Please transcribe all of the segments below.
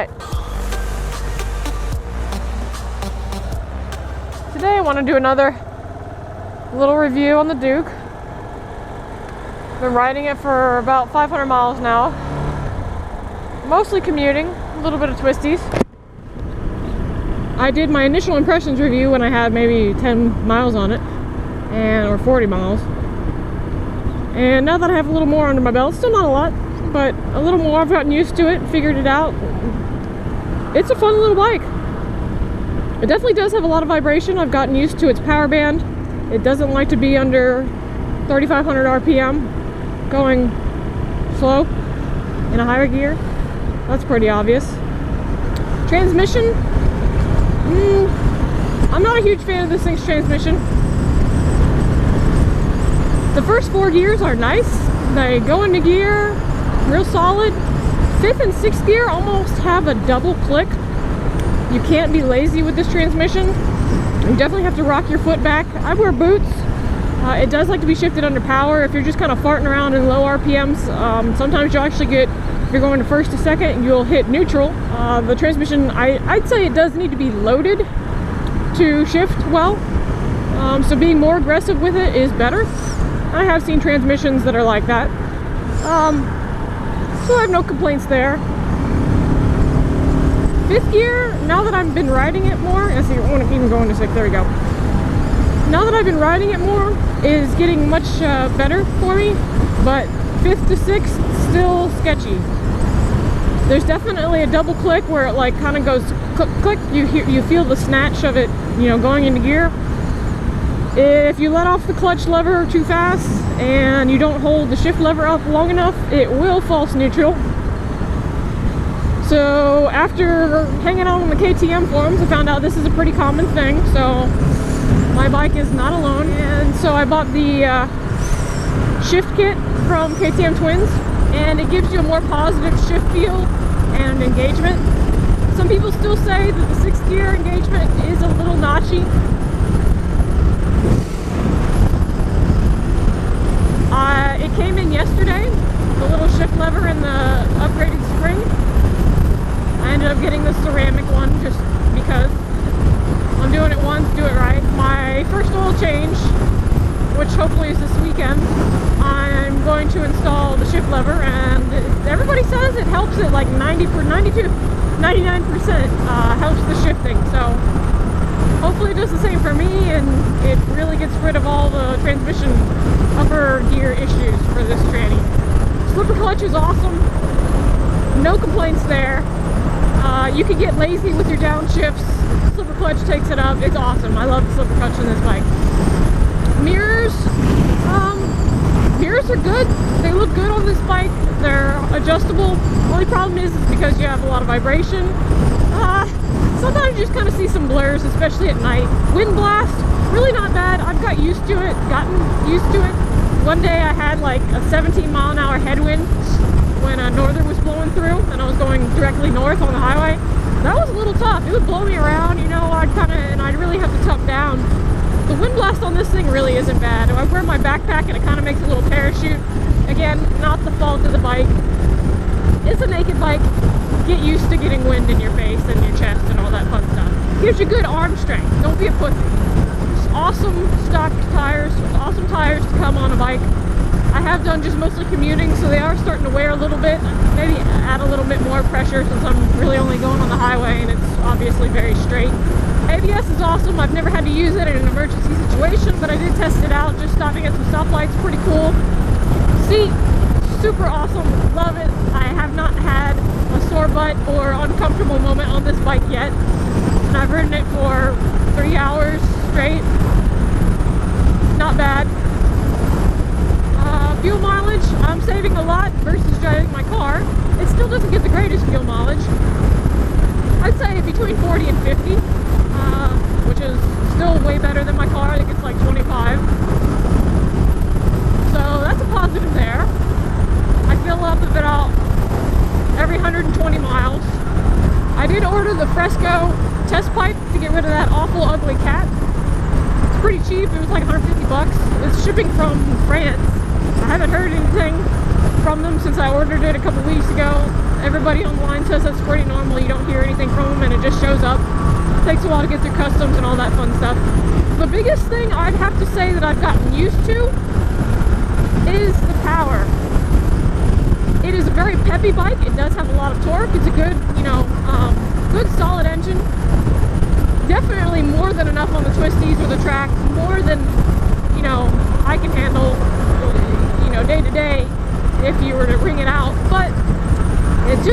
right. Today I want to do another little review on the Duke. Been riding it for about 500 miles now. Mostly commuting, a little bit of twisties. I did my initial impressions review when I had maybe 10 miles on it, or 40 miles. And now that I have a little more under my belt, still not a lot, but a little more, I've gotten used to it, figured it out. It's a fun little bike. It definitely does have a lot of vibration. I've gotten used to its power band. It doesn't like to be under 3,500 RPM, going slow in a higher gear. That's pretty obvious. Transmission, I'm not a huge fan of this thing's transmission. The first 4 gears are nice. They go into gear real solid. 5th and 6th gear almost have a double click. You can't be lazy with this transmission. You definitely have to rock your foot back. I wear boots. It does like to be shifted under power. If you're just kind of farting around in low RPMs, sometimes you'll actually get, if you're going to 1st to 2nd, you'll hit neutral. The transmission, I'd say it does need to be loaded to shift well. So being more aggressive with it is better. I have seen transmissions that are like that. So I have no complaints there. 5th gear, now that I've been riding it more, I see, I want to even go into 6th, there we go. Now that I've been riding it more, is getting much better for me, but 5th to 6th, still sketchy. There's definitely a double click where it like kind of goes click, click. You feel the snatch of it, you know, going into gear. If you let off the clutch lever too fast and you don't hold the shift lever up long enough, it will false neutral. So after hanging out on the KTM forums, I found out this is a pretty common thing, so my bike is not alone. And so I bought the shift kit from KTM Twins, and it gives you a more positive shift feel and engagement. Some people still say that the 6th gear engagement is a little notchy. It came in yesterday, the little shift lever and the upgraded spring. I ended up getting the ceramic one just because I'm doing it once, do it right. My first oil change, which hopefully is this weekend, I'm going to install the shift lever, and everybody says it helps it like 99% helps the shifting. So hopefully it does the same for me, and it really gets rid of all the transmission upper gear issues for this tranny. Slipper clutch is awesome. No complaints there. You can get lazy with your downshifts. Slipper clutch takes it up. It's awesome. I love the slipper clutch in this bike. Mirrors. Mirrors are good. They look good on this bike. They're adjustable. The only problem is because you have a lot of vibration. Sometimes you just kind of see some blurs, especially at night. Wind blast, really not bad. I've gotten used to it. One day I had like a 17-mile-an-hour headwind when a norther was blowing through, and I was going directly north on the highway. That was a little tough. It would blow me around, you know. I'd really have to tuck down. The wind blast on this thing really isn't bad. I wear my backpack and it kind of makes a little parachute. Again, not the fault of the bike. It's a naked bike. Get used to getting wind in your face and your chest and all that fun stuff. Gives you good arm strength. Don't be a pussy. Just awesome stock tires, awesome tires to come on a bike. I have done just mostly commuting, so they are starting to wear a little bit. Maybe add a little bit more pressure since I'm really only going on the highway and it's obviously very straight. ABS is awesome. I've never had to use it in an emergency situation, but I did test it out just stopping at some stoplights. Pretty cool. Seat, super awesome. Love it. I have not had a sore butt or uncomfortable moment on this bike yet. And I've ridden it for 3 hours straight. Not bad. Fuel mileage, I'm saving a lot versus driving my car. It still doesn't get the greatest fuel mileage. I'd say between 40 and 50, which is still way better than my car. I think it's like 25. So that's a positive there. I fill up about every 120 miles. I did order the Fresco test pipe to get rid of that awful ugly cat. It's pretty cheap. It was like 150 bucks. It's shipping from France. I haven't heard anything from them since I ordered it a couple weeks ago. Everybody online says that's pretty normal. You don't hear anything from them and it just shows up. It takes a while to get through customs and all that fun stuff. The biggest thing I'd have to say that I've gotten used to is the power. It is a very peppy bike. It does have a lot of torque. It's a good, good solid engine. Definitely more than enough on the twisties or the track. More than, I can handle, day to day if you were to ring it out. But it's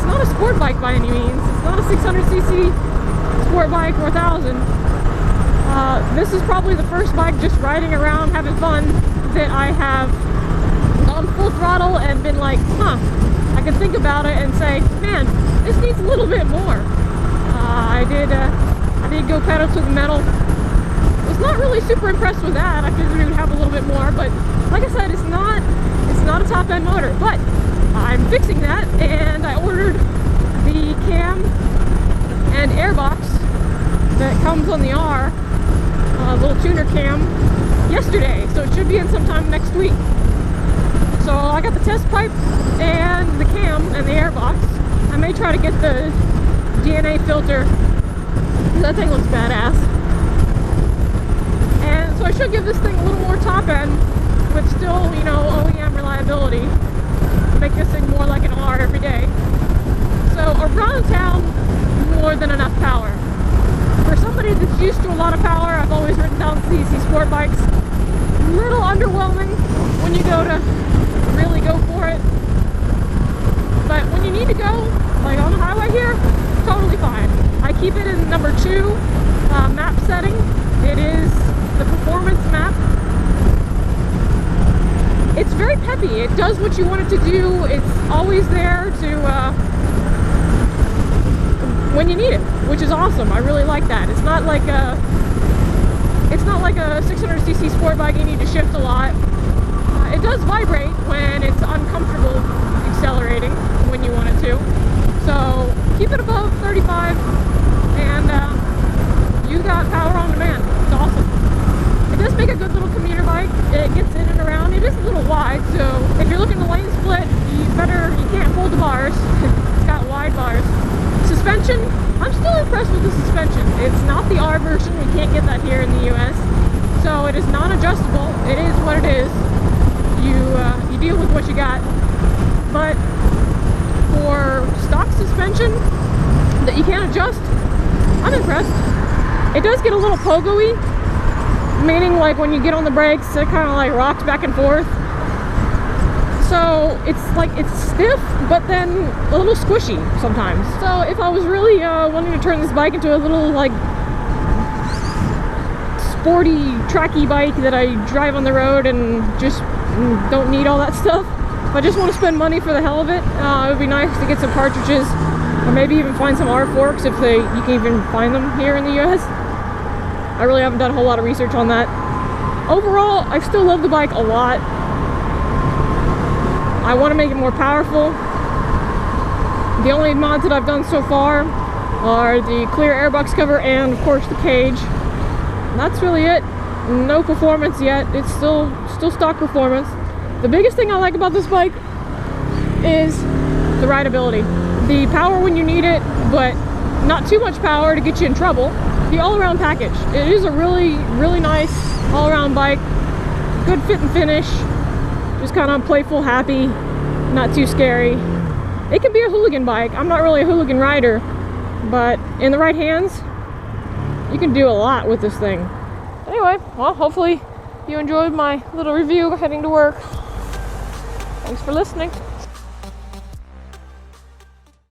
not a sport bike by any means. It's not a 600cc sport bike or 1000. This is probably the first bike just riding around having fun that I have gone full throttle and been like, I can think about it and say, man, this needs a little bit more. I did go pedal to the metal. Was not really super impressed with that. I figured we would have a little bit more, but like I said, it's not a top end motor. But I'm fixing that, and I ordered the cam and airbox that comes on the R, little tuner cam, yesterday, so it should be in sometime next week. So I got the test pipe and the cam and the airbox. I may try to get the DNA filter. That thing looks badass. And so I should give this thing a little more top end with still, OEM reliability. Make this thing more like an R every day. So around town, more than enough power. For somebody that's used to a lot of power, I've always ridden down CC sport bikes. A little underwhelming when you go to really go for it. But when you need to go, like on the highway here, totally fine. I keep it in number 2 map setting. It is the performance map. It's very peppy. It does what you want it to do. It's always there to when you need it, which is awesome. I really like that. It's not like a 600cc sport bike you need to shift a lot. It does vibrate when it's uncomfortable accelerating when you want it to. So keep it above 35 and you got power on demand. It's awesome. It does make a good little commuter bike. It gets in and around. It is a little wide, so if you're looking to lane split, you can't fold the bars. It's got wide bars. Suspension, I'm still impressed with the suspension. It's not the R version. We can't get that here in the US. So it is non-adjustable. It is what it is. You deal with what you got. But for stock suspension that you can't adjust, I'm impressed. It does get a little pogo-y, meaning like when you get on the brakes, it kind of like rocks back and forth. So it's stiff, but then a little squishy sometimes. So if I was really wanting to turn this bike into a little like sporty, tracky bike that I drive on the road and just don't need all that stuff, if I just want to spend money for the hell of it, it would be nice to get some cartridges, or maybe even find some R forks if you can even find them here in the US. I really haven't done a whole lot of research on that. Overall, I still love the bike a lot. I want to make it more powerful. The only mods that I've done so far are the clear airbox cover and of course the cage. And that's really it. No performance yet. It's still stock performance. The biggest thing I like about this bike is the rideability. The power when you need it, but not too much power to get you in trouble. The all-around package. It is a really, really nice all-around bike. Good fit and finish. Just kind of playful, happy, not too scary. It can be a hooligan bike. I'm not really a hooligan rider, but in the right hands, you can do a lot with this thing. Anyway, well, hopefully you enjoyed my little review heading to work. Thanks for listening.